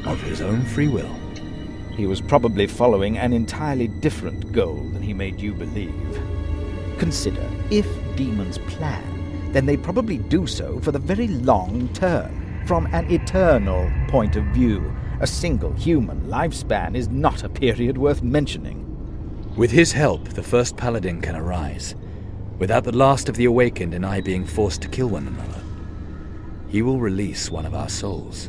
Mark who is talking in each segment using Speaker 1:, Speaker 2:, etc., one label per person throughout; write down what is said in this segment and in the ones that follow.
Speaker 1: Of his own free will.
Speaker 2: He was probably following an entirely different goal than he made you believe. Consider, if demons plan, then they probably do so for the very long term, from an eternal point of view. A single human lifespan is not a period worth mentioning.
Speaker 1: With his help, the first paladin can arise, without the last of the awakened and I being forced to kill one another. He will release one of our souls.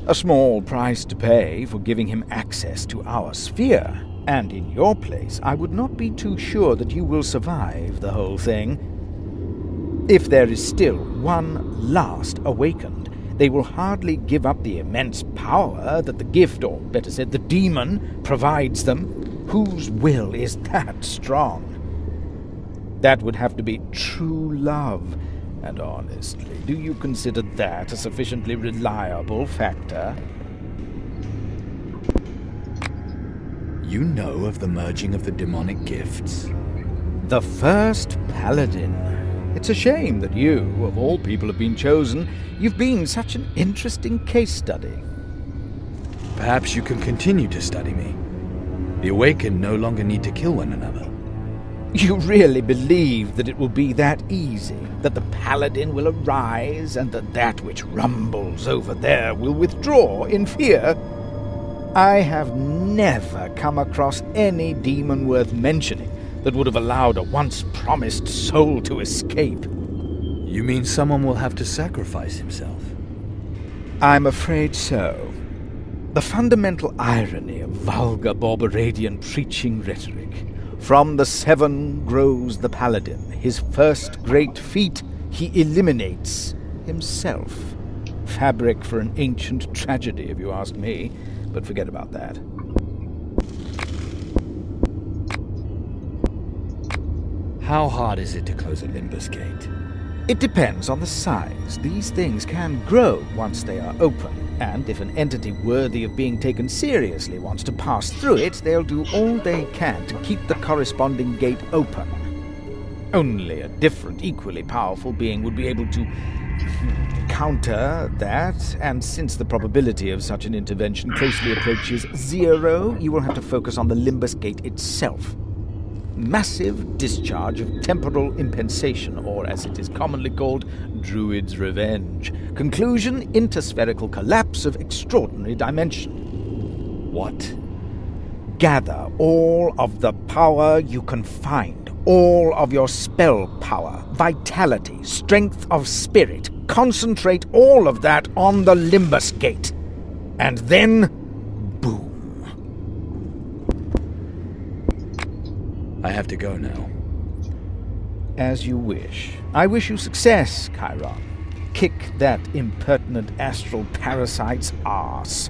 Speaker 2: A small price to pay for giving him access to our sphere. And in your place, I would not be too sure that you will survive the whole thing. If there is still one last awakened, they will hardly give up the immense power that the gift, or better said, the demon, provides them. Whose will is that strong? That would have to be true love. And honestly, do you consider that a sufficiently reliable factor?
Speaker 1: You know of the merging of the demonic gifts?
Speaker 2: The first paladin. It's a shame that you, of all people, have been chosen. You've been such an interesting case study.
Speaker 1: Perhaps you can continue to study me. The awakened no longer need to kill one another.
Speaker 2: You really believe that it will be that easy? That the paladin will arise, and that which rumbles over there will withdraw in fear? I have never come across any demon worth mentioning that would have allowed a once-promised soul to escape.
Speaker 1: You mean someone will have to sacrifice himself?
Speaker 2: I'm afraid so. The fundamental irony of vulgar Barbaradian preaching rhetoric. From the seven grows the paladin. His first great feat, he eliminates himself. Fabric for an ancient tragedy, if you ask me, but forget about that.
Speaker 1: How hard is it to close a Limbus gate?
Speaker 2: It depends on the size. These things can grow once they are open, and if an entity worthy of being taken seriously wants to pass through it, they'll do all they can to keep the corresponding gate open. Only a different, equally powerful being would be able to counter that, and since the probability of such an intervention closely approaches 0, you will have to focus on the Limbus gate itself. Massive discharge of temporal impensation, or as it is commonly called, Druid's Revenge. Conclusion, interspherical collapse of extraordinary dimension.
Speaker 1: What?
Speaker 2: Gather all of the power you can find, all of your spell power, vitality, strength of spirit. Concentrate all of that on the Limbus gate. And then, boom.
Speaker 1: I have to go now.
Speaker 2: As you wish. I wish you success, Chiron. Kick that impertinent astral parasite's arse.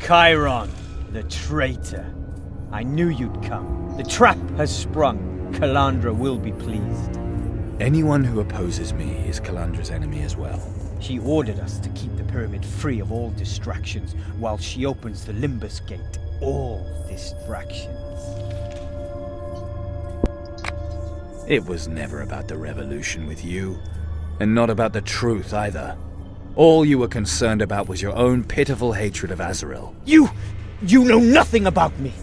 Speaker 3: Chiron, The traitor. I knew you'd come. The trap has sprung. Calandra will be pleased.
Speaker 1: Anyone who opposes me is Calandra's enemy as well.
Speaker 3: She ordered us to keep the pyramid free of all distractions while she opens the Limbus Gate. All distractions.
Speaker 1: It was never about the revolution with you, and not about the truth either. All you were concerned about was your own pitiful hatred of Azrael.
Speaker 3: You know nothing about me!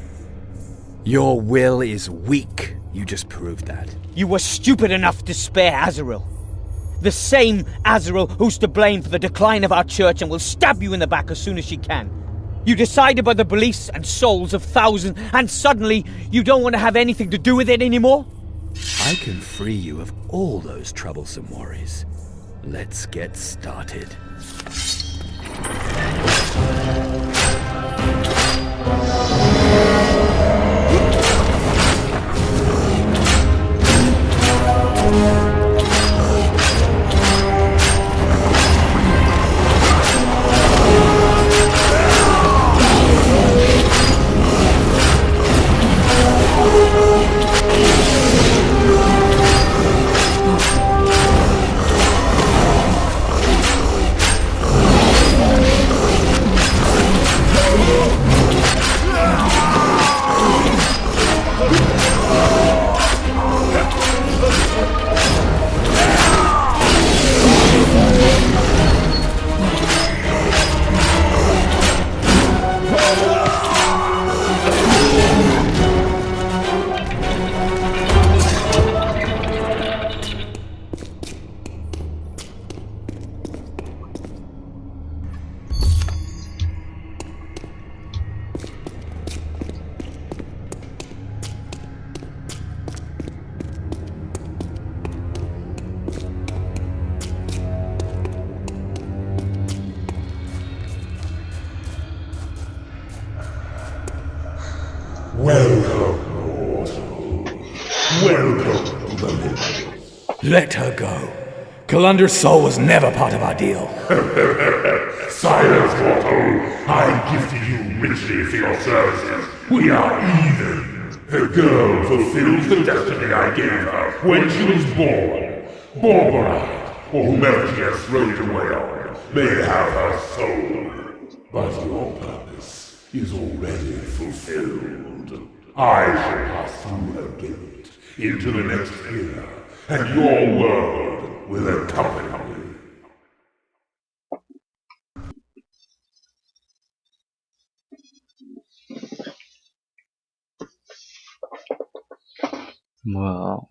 Speaker 1: Your will is weak. You just proved that.
Speaker 3: You were stupid enough to spare Azrael. The same Azrael who's to blame for the decline of our church and will stab you in the back as soon as she can. You decide about the beliefs and souls of thousands, and suddenly you don't want to have anything to do with it anymore?
Speaker 1: I can free you of all those troublesome worries. Let's get started.
Speaker 4: Welcome, mortal. Welcome to the Limbus.
Speaker 1: Let her go. Calandra's soul was never part of our deal.
Speaker 4: Silence, mortal. I gifted you richly for your services. We are even. The girl fulfills the destiny I gave her when she was born. Borborite, or whomever she has thrown it away on, may have her soul. But your purpose is already fulfilled. I shall pass through her gate into the next era, and your world will accompany me.
Speaker 5: Wow.